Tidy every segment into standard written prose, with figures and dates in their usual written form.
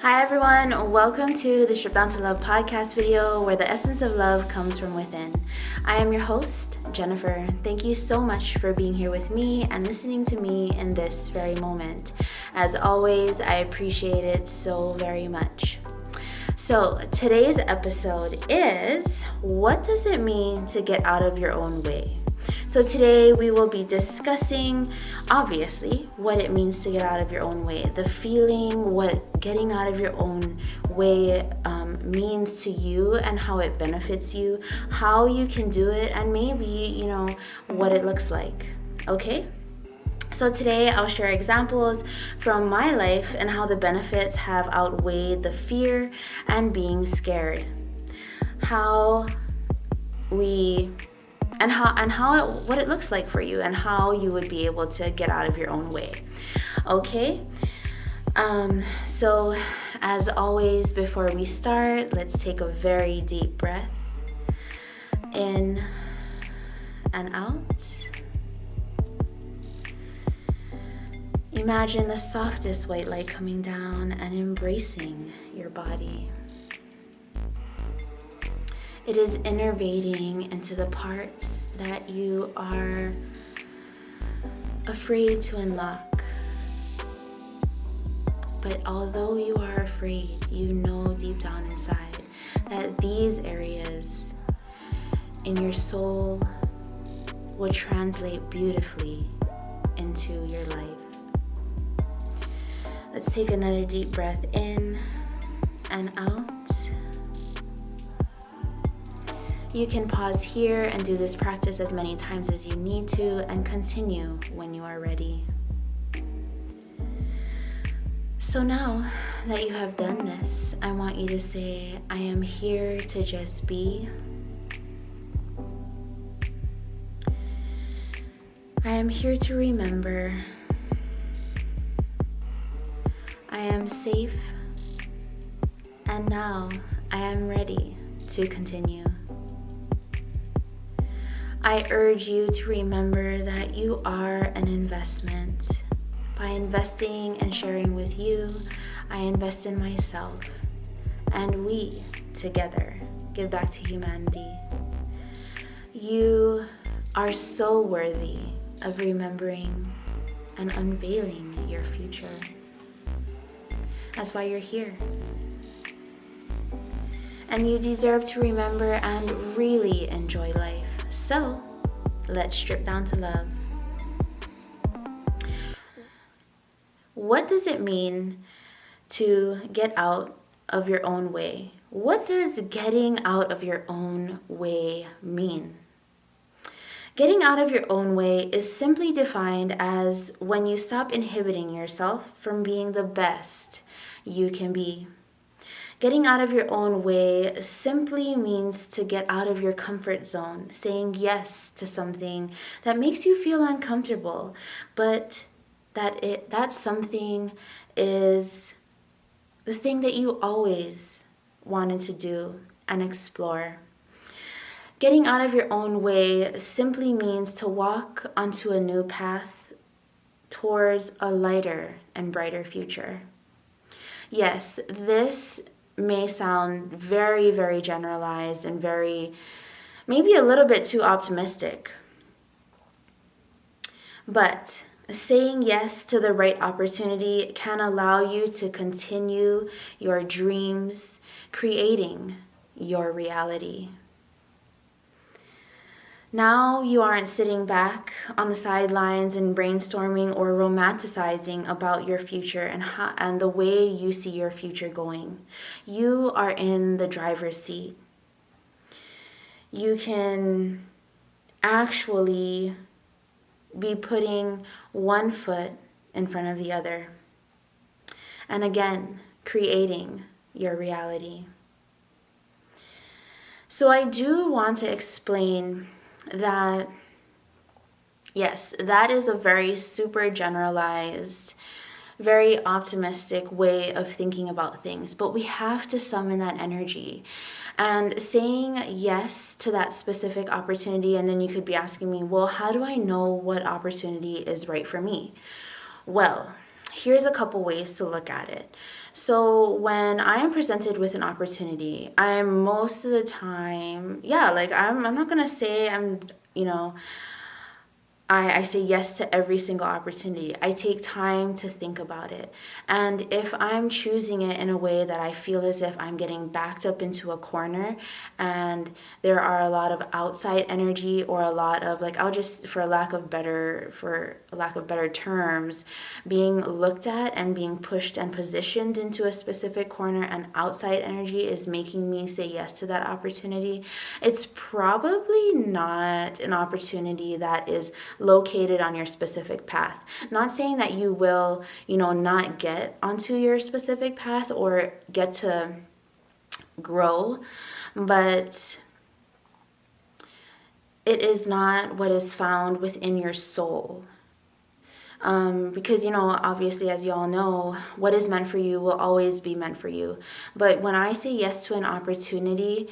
Hi everyone, welcome to the Strip Down to Love podcast video where the essence of love comes from within. I am your host, Jennifer. Thank you so much for being here with me and listening to me in this very moment. As always, I appreciate it so very much. So today's episode is, what does it mean to get out of your own way? So today we will be discussing, obviously, what it means to get out of your own way. The feeling, what getting out of your own way means to you and how it benefits you, how you can do it, and maybe, what it looks like. Okay? So today I'll share examples from my life and how the benefits have outweighed the fear and being scared. What it looks like for you and how you would be able to get out of your own way. Okay? So as always, before we start, let's take a very deep breath in and out. Imagine the softest white light coming down and embracing your body. It is innervating into the parts that you are afraid to unlock. But although you are afraid, you know deep down inside that these areas in your soul will translate beautifully into your life. Let's take another deep breath in and out. You can pause here and do this practice as many times as you need to and continue when you are ready. So now that you have done this, I want you to say, I am here to just be. I am here to remember. I am safe. And now I am ready to continue. I urge you to remember that you are an investment. By investing and sharing with you, I invest in myself. And we, together, give back to humanity. You are so worthy of remembering and unveiling your future. That's why you're here. And you deserve to remember and really enjoy life. So, let's strip down to love. What does it mean to get out of your own way? What does getting out of your own way mean? Getting out of your own way is simply defined as when you stop inhibiting yourself from being the best you can be. Getting out of your own way simply means to get out of your comfort zone, saying yes to something that makes you feel uncomfortable, but that something is the thing that you always wanted to do and explore. Getting out of your own way simply means to walk onto a new path towards a lighter and brighter future. Yes, this may sound very, very generalized and maybe a little bit too optimistic. But saying yes to the right opportunity can allow you to continue your dreams, creating your reality. Now you aren't sitting back on the sidelines and brainstorming or romanticizing about your future and the way you see your future going. You are in the driver's seat. You can actually be putting one foot in front of the other. And again, creating your reality. So I do want to explain that, yes, that is a very super generalized, very optimistic way of thinking about things, but we have to summon that energy. And saying yes to that specific opportunity, and then you could be asking me, well, how do I know what opportunity is right for me? Well, here's a couple ways to look at it. So when I am presented with an opportunity, I'm most of the time, yeah, like I'm not gonna say I'm, you know, I say yes to every single opportunity. I take time to think about it. And if I'm choosing it in a way that I feel as if I'm getting backed up into a corner and there are a lot of outside energy or a lot of like I'll just for lack of better terms, being looked at and being pushed and positioned into a specific corner and outside energy is making me say yes to that opportunity, it's probably not an opportunity that is located on your specific path. Not saying that you will, not get onto your specific path or get to grow, but it is not what is found within your soul. Because, obviously, as you all know, what is meant for you will always be meant for you. But when I say yes to an opportunity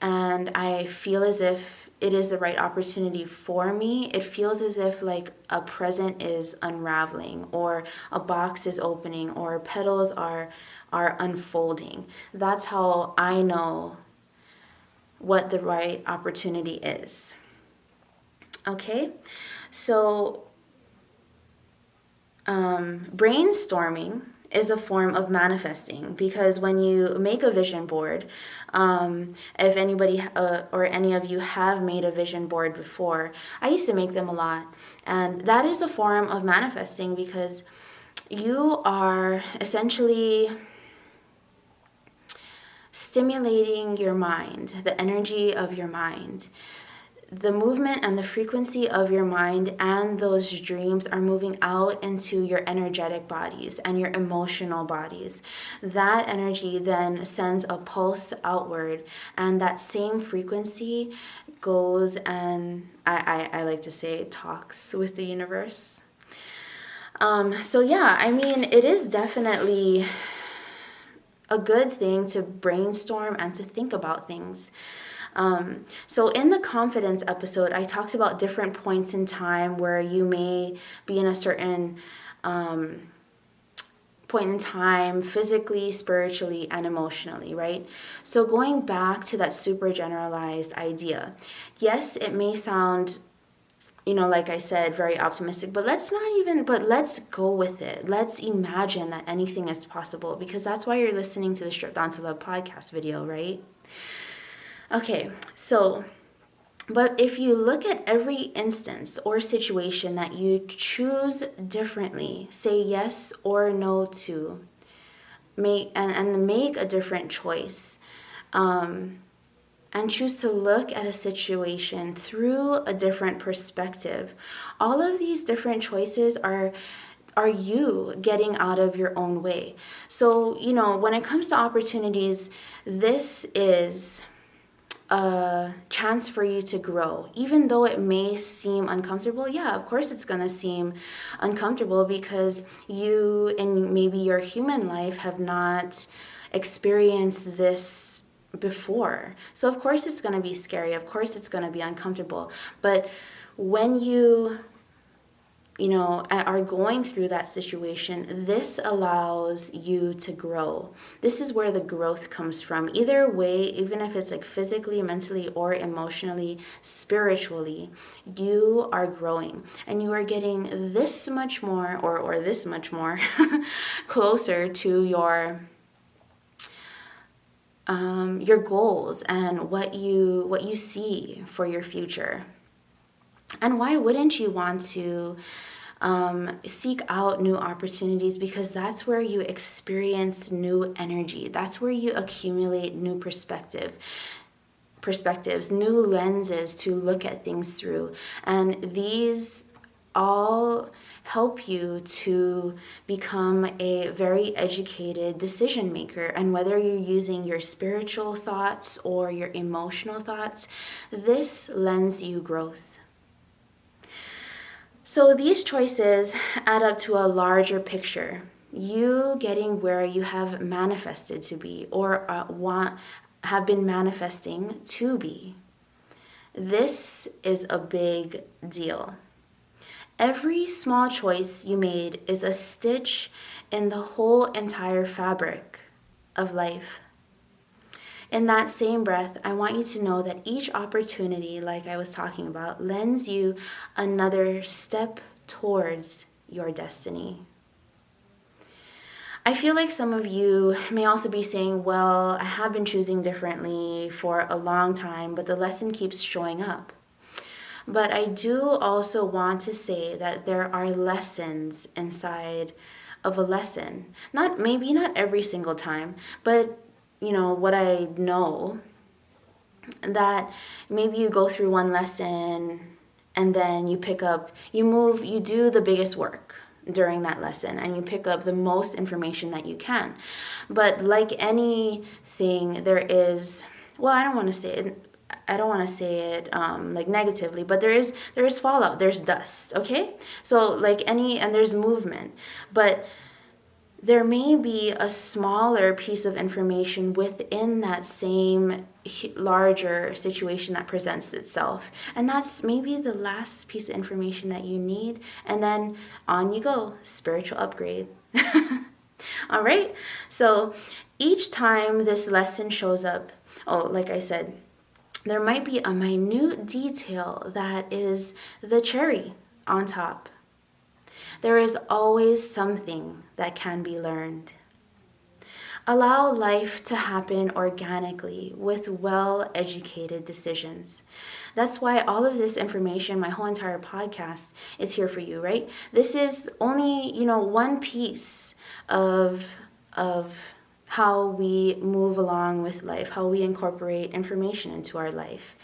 and I feel as if it is the right opportunity for me, it feels as if like a present is unraveling or a box is opening or petals are unfolding. That's how I know what the right opportunity is. Okay? So brainstorming is a form of manifesting because when you make a vision board, if anybody or any of you have made a vision board before, I used to make them a lot, and that is a form of manifesting because you are essentially stimulating your mind, the energy of your mind. The movement and the frequency of your mind and those dreams are moving out into your energetic bodies and your emotional bodies. That energy then sends a pulse outward, and that same frequency goes and I like to say talks with the universe. So yeah, I mean, it is definitely a good thing to brainstorm and to think about things. So in the confidence episode, I talked about different points in time where you may be in a certain point in time, physically, spiritually, and emotionally, right? So going back to that super generalized idea, yes, it may sound, like I said, very optimistic, but let's go with it. Let's imagine that anything is possible because that's why you're listening to the Stripped Down to Love podcast video, right? Okay, so, but if you look at every instance or situation that you choose differently, say yes or no to, make a different choice, and choose to look at a situation through a different perspective, all of these different choices are you getting out of your own way. So, when it comes to opportunities, this is a chance for you to grow. Even though it may seem uncomfortable, yeah, of course it's going to seem uncomfortable because you in maybe your human life have not experienced this before. So of course it's going to be scary. Of course it's going to be uncomfortable. But when you are going through that situation, this allows you to grow. This is where the growth comes from. Either way, even if it's like physically, mentally, or emotionally, spiritually, you are growing and you are getting this much more or this much more closer to your goals and what you see for your future. And why wouldn't you want to seek out new opportunities? Because that's where you experience new energy. That's where you accumulate new perspectives, new lenses to look at things through. And these all help you to become a very educated decision maker. And whether you're using your spiritual thoughts or your emotional thoughts, this lends you growth. So these choices add up to a larger picture. You getting where you have manifested to be or have been manifesting to be. This is a big deal. Every small choice you made is a stitch in the whole entire fabric of life. In that same breath, I want you to know that each opportunity, like I was talking about, lends you another step towards your destiny. I feel like some of you may also be saying, well, I have been choosing differently for a long time, but the lesson keeps showing up. But I do also want to say that there are lessons inside of a lesson. Maybe not every single time, but what I know, that maybe you go through one lesson and then you do the biggest work during that lesson and you pick up the most information that you can. But like anything, there is, well, I don't want to say it like negatively, but there is fallout, there's dust, okay? So and there's movement, but there may be a smaller piece of information within that same larger situation that presents itself. And that's maybe the last piece of information that you need. And then on you go, spiritual upgrade. All right? So each time this lesson shows up, like I said, there might be a minute detail that is the cherry on top. There is always something that can be learned. Allow life to happen organically with well-educated decisions. That's why all of this information, my whole entire podcast, is here for you, right? This is only, one piece of how we move along with life, how we incorporate information into our life.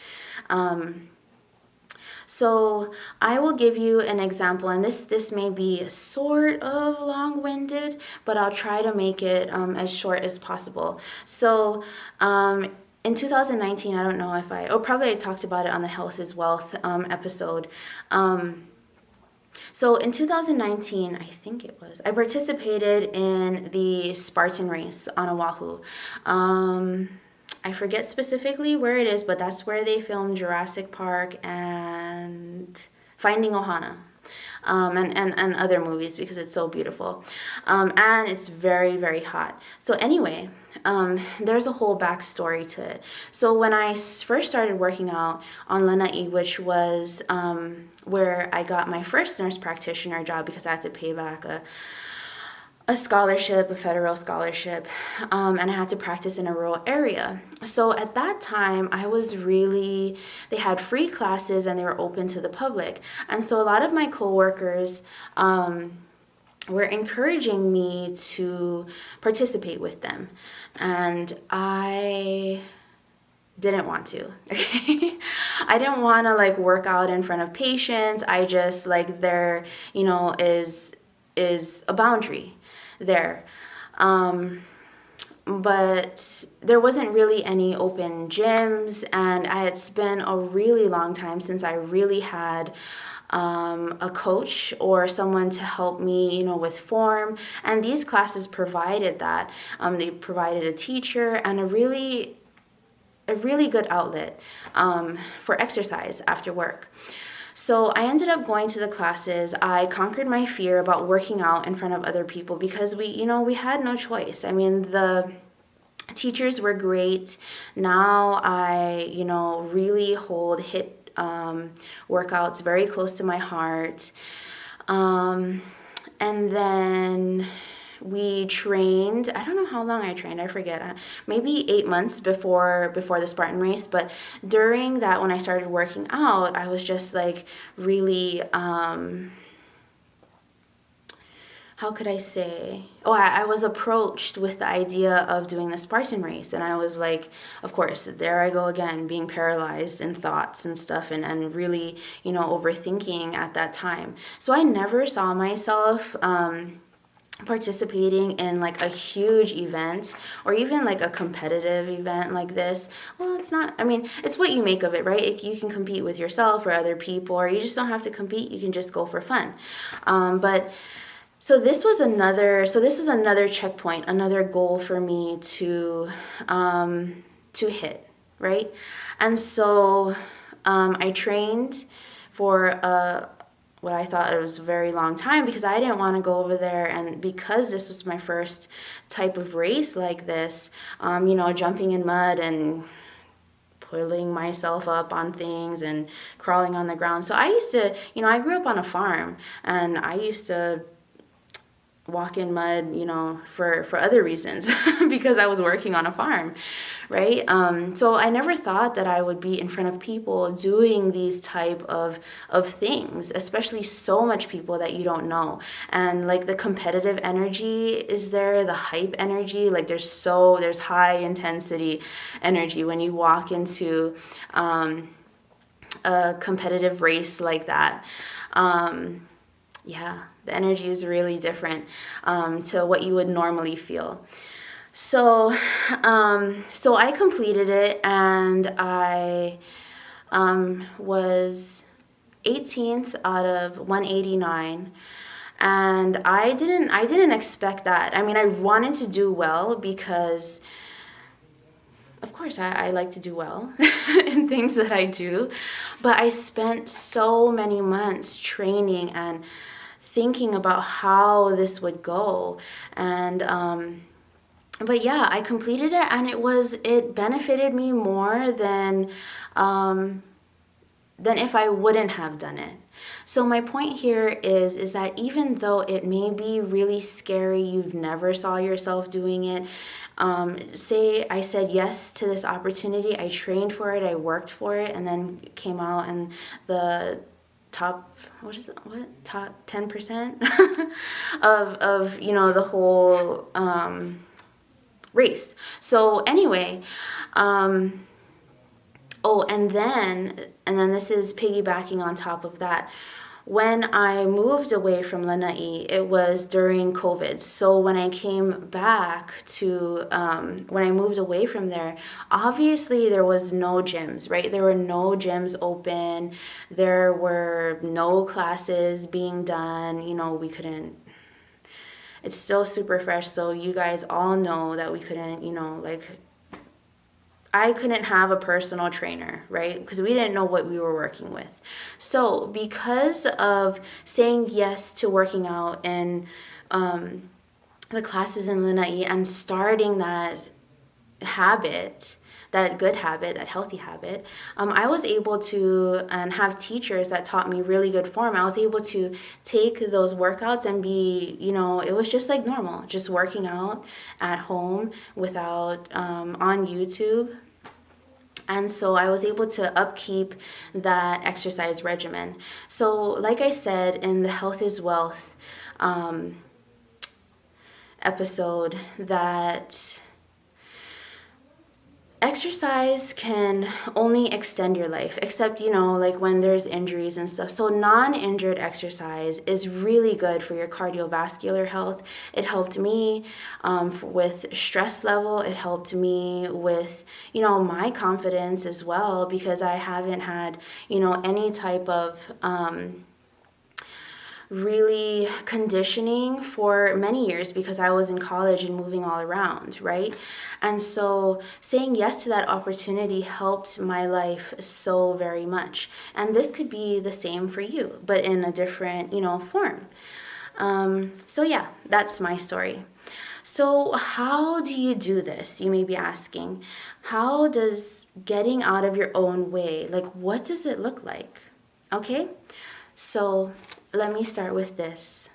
So I will give you an example, and this may be sort of long-winded, but I'll try to make it as short as possible. So in 2019, I don't know if probably I talked about it on the Health is Wealth episode. So in 2019, I think it was, I participated in the Spartan race on Oahu. I forget specifically where it is, but that's where they filmed Jurassic Park and Finding Ohana. And other movies because it's so beautiful. And it's very, very hot. So anyway, there's a whole backstory to it. So when I first started working out on Lanai, which was where I got my first nurse practitioner job because I had to pay back a scholarship, a federal scholarship, and I had to practice in a rural area. So at that time, they had free classes and they were open to the public. And so a lot of my coworkers were encouraging me to participate with them. And I didn't want to. Okay? I didn't want to work out in front of patients. I just there, is a boundary there. But there wasn't really any open gyms, and it's been a really long time since I really had a coach or someone to help me, with form. And these classes provided that. They provided a teacher and a really good outlet for exercise after work. So I ended up going to the classes. I conquered my fear about working out in front of other people because we had no choice. I mean, the teachers were great. Now I, really hold HIIT workouts very close to my heart. And then we trained, I don't know how long I trained, I forget, maybe 8 months before the Spartan race. But during that, when I started working out, I was just really, how could I say? I was approached with the idea of doing the Spartan race. And I was of course, there I go again, being paralyzed in thoughts and stuff and really, overthinking at that time. So I never saw myself participating in a huge event or even a competitive event like this. Well, it's not, it's what you make of it, right? You can compete with yourself or other people, or you just don't have to compete. You can just go for fun. So this was another checkpoint, another goal for me to hit, right? And so I trained for what I thought it was a very long time, because I didn't want to go over there. And because this was my first type of race like this, jumping in mud and pulling myself up on things and crawling on the ground. So I used to, I grew up on a farm, and I used to walk in mud, for other reasons because I was working on a farm, right? So I never thought that I would be in front of people doing these type of things, especially so much people that you don't know. And like the competitive energy is there, the hype energy, like there's high intensity energy when you walk into a competitive race like that. Yeah, the energy is really different to what you would normally feel. So I completed it, and I was 18th out of 189. And I didn't expect that. I mean, I wanted to do well because, of course, I like to do well in things that I do. But I spent so many months training and thinking about how this would go. And but yeah, I completed it, and it benefited me more than if I wouldn't have done it. So my point here is that even though it may be really scary, you've never saw yourself doing it, say I said yes to this opportunity, I trained for it, I worked for it, and then came out and the top 10% of the whole race. So anyway, and then this is piggybacking on top of that. When I moved away from Lanai, it was during COVID. So when I came back to, when I moved away from there, obviously there was no gyms, right? There were no gyms open. There were no classes being done. We couldn't, it's still super fresh. So you guys all know that we couldn't, I couldn't have a personal trainer, right? Because we didn't know what we were working with. So because of saying yes to working out and the classes in Lanai and starting that habit, that good habit, that healthy habit, I was able to, and have teachers that taught me really good form. I was able to take those workouts and be, it was just like normal, just working out at home without, on YouTube. And so I was able to upkeep that exercise regimen. So like I said in the Health is Wealth episode, that exercise can only extend your life, except, like when there's injuries and stuff. So non-injured exercise is really good for your cardiovascular health. It helped me with stress level. It helped me with, my confidence as well, because I haven't had, any type of really conditioning for many years, because I was in college and moving all around, right? And so saying yes to that opportunity helped my life so very much. And this could be the same for you, but in a different, form. So yeah, that's my story. So how do you do this? You may be asking, how does getting out of your own way, what does it look like? Okay, so let me start with this.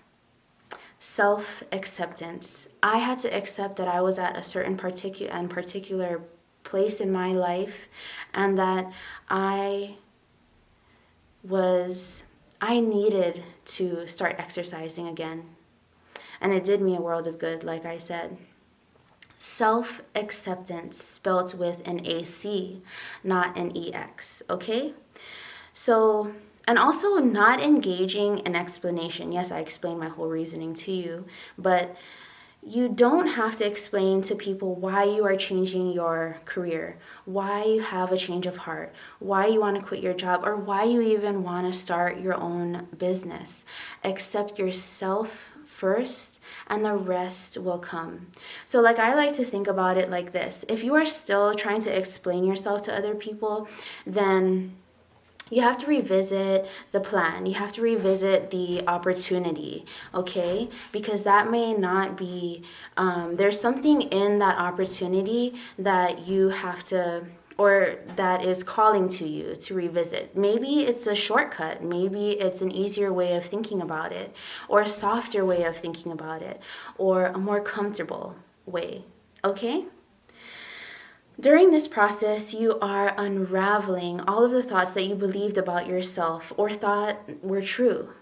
Self-acceptance. I had to accept that I was at a certain particular place in my life, and that I needed to start exercising again. And it did me a world of good, like I said. Self-acceptance, spelt with an AC, not an EX, okay? So, and also not engaging in explanation. Yes, I explained my whole reasoning to you, but you don't have to explain to people why you are changing your career, why you have a change of heart, why you want to quit your job, or why you even want to start your own business. Accept yourself first, and the rest will come. So I like to think about it like this. If you are still trying to explain yourself to other people, then you have to revisit the plan. You have to revisit the opportunity, okay? Because that may not be, there's something in that opportunity that you have to, or that is calling to you to revisit. Maybe it's a shortcut. Maybe it's an easier way of thinking about it, or a softer way of thinking about it, or a more comfortable way, okay? During this process, you are unraveling all of the thoughts that you believed about yourself or thought were true.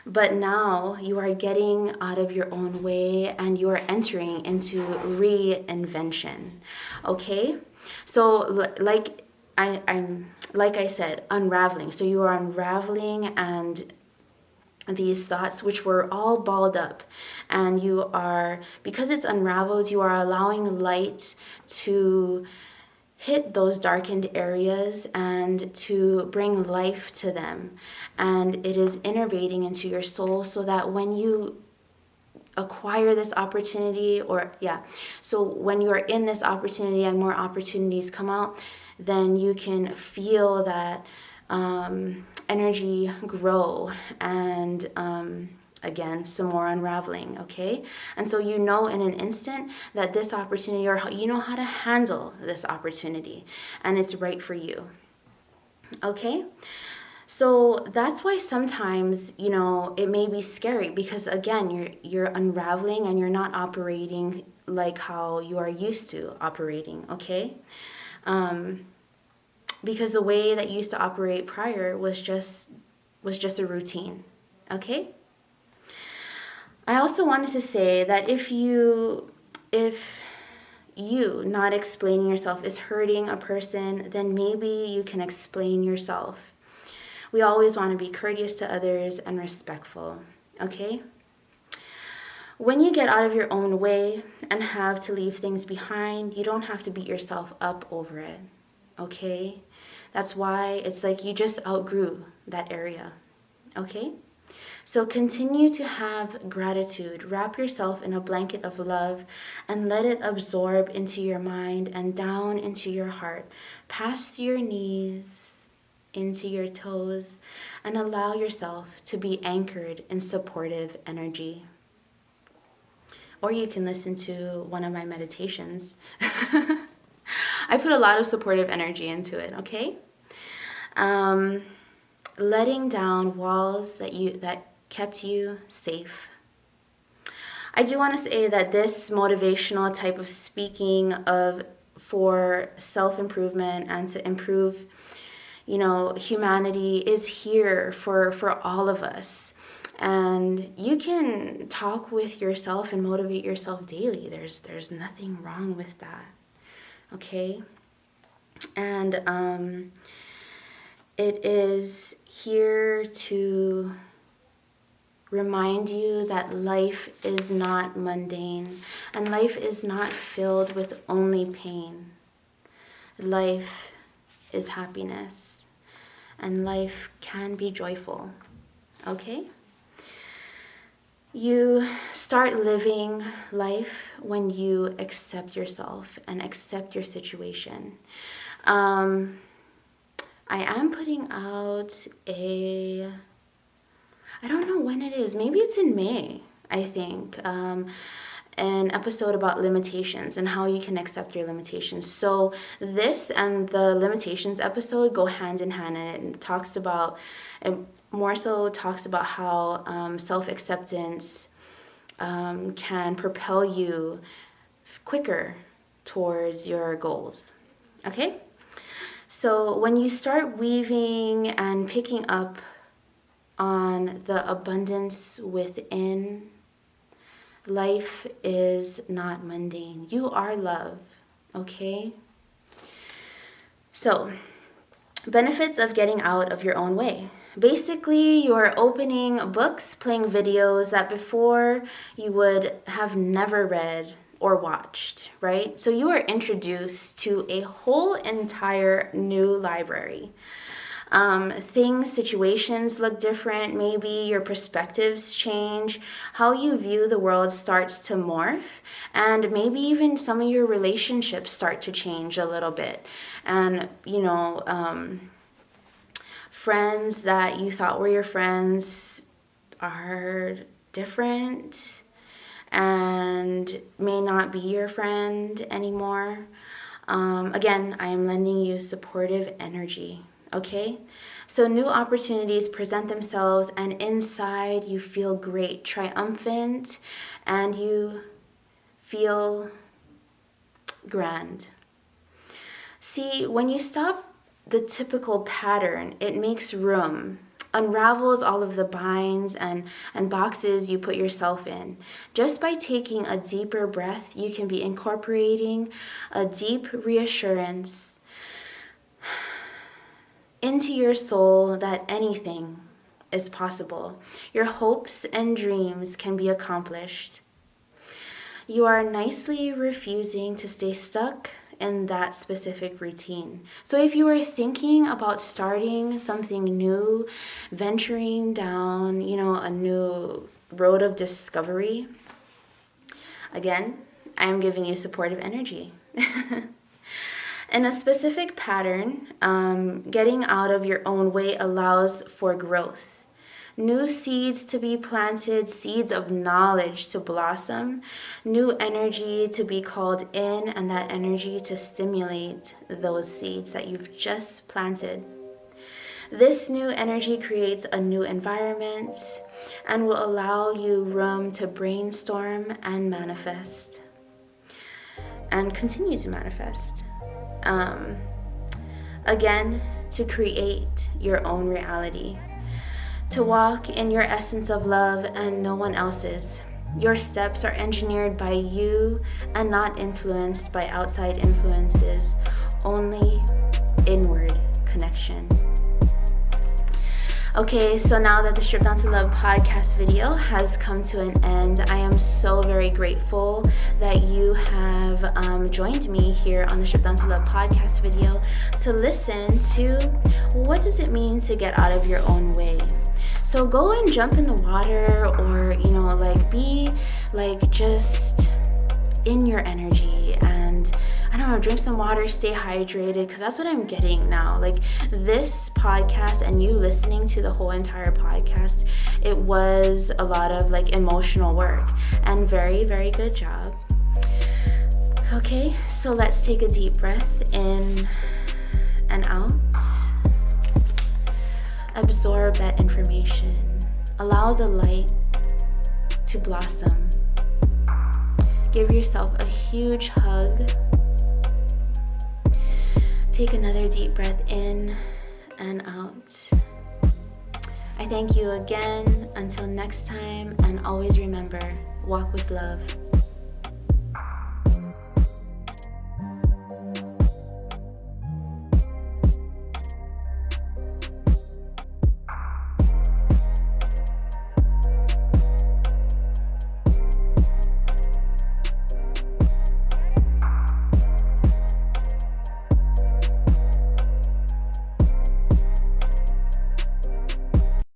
But now you are getting out of your own way and you are entering into reinvention. Okay? So like I said, unraveling. So you are unraveling and these thoughts which were all balled up, and you are, because it's unraveled, you are allowing light to hit those darkened areas and to bring life to them, and it is innervating into your soul so that when you acquire this opportunity, or so when you're in this opportunity and more opportunities come out, then you can feel that energy grow, and again, some more unraveling, okay? And so you know in an instant that this opportunity, or you know how to handle this opportunity, and it's right for you, okay? So that's why sometimes, it may be scary, because again, you're unraveling and you're not operating like how you are used to operating, okay? Because the way that you used to operate prior was just a routine, okay? I also wanted to say that if you not explaining yourself is hurting a person, then maybe you can explain yourself. We always want to be courteous to others and respectful, okay? When you get out of your own way and have to leave things behind, you don't have to beat yourself up over it, okay? That's why it's like you just outgrew that area, okay? So continue to have gratitude. Wrap yourself in a blanket of love and let it absorb into your mind and down into your heart, past your knees, into your toes, and allow yourself to be anchored in supportive energy. Or you can listen to one of my meditations. I put a lot of supportive energy into it, okay? Letting down walls that kept you safe. I do want to say that this motivational type of speaking for self-improvement and to improve, humanity is here for all of us. And you can talk with yourself and motivate yourself daily. There's nothing wrong with that. Okay? And it is here to remind you that life is not mundane and life is not filled with only pain. Life is happiness and life can be joyful. Okay? You start living life when you accept yourself and accept your situation. I am putting out I don't know when it is. Maybe it's in May, I think. An episode about limitations and how you can accept your limitations. So this and the limitations episode go hand in hand, and it more so talks about how self-acceptance can propel you quicker towards your goals. Okay? So when you start weaving and picking up on the abundance within, life is not mundane. You are love, okay? So, benefits of getting out of your own way. Basically, you're opening books, playing videos that before you would have never read or watched, right? So you are introduced to a whole entire new library. Situations look different. Maybe your perspectives change. How you view the world starts to morph. And maybe even some of your relationships start to change a little bit. And, Friends that you thought were your friends are different and may not be your friend anymore. Again, I am lending you supportive energy, okay? So new opportunities present themselves, and inside you feel great, triumphant, and you feel grand. See, when you stop the typical pattern, it makes room, unravels all of the binds and boxes you put yourself in. Just by taking a deeper breath, you can be incorporating a deep reassurance into your soul that anything is possible. Your hopes and dreams can be accomplished. You are nicely refusing to stay stuck in that specific routine. So if you are thinking about starting something new, venturing down, a new road of discovery, again, I am giving you supportive energy. In a specific pattern, getting out of your own way allows for growth. New seeds to be planted, seeds of knowledge to blossom, new energy to be called in, and that energy to stimulate those seeds that you've just planted. This new energy creates a new environment and will allow you room to brainstorm and manifest and continue to manifest. Again, to create your own reality. To walk in your essence of love and no one else's. Your steps are engineered by you and not influenced by outside influences, only inward connection. Okay, so now that the Strip Down to Love podcast video has come to an end, I am so very grateful that you have joined me here on the Strip Down to Love podcast video to listen to what does it mean to get out of your own way. So go and jump in the water, or be just in your energy, and drink some water, stay hydrated, because that's what I'm getting now. This podcast and you listening to the whole entire podcast, it was a lot of emotional work, and very, very good job. Okay, so let's take a deep breath in and out. Absorb that information. Allow the light to blossom. Give yourself a huge hug. Take another deep breath in and out. I thank you again. Until next time, and always remember, walk with love.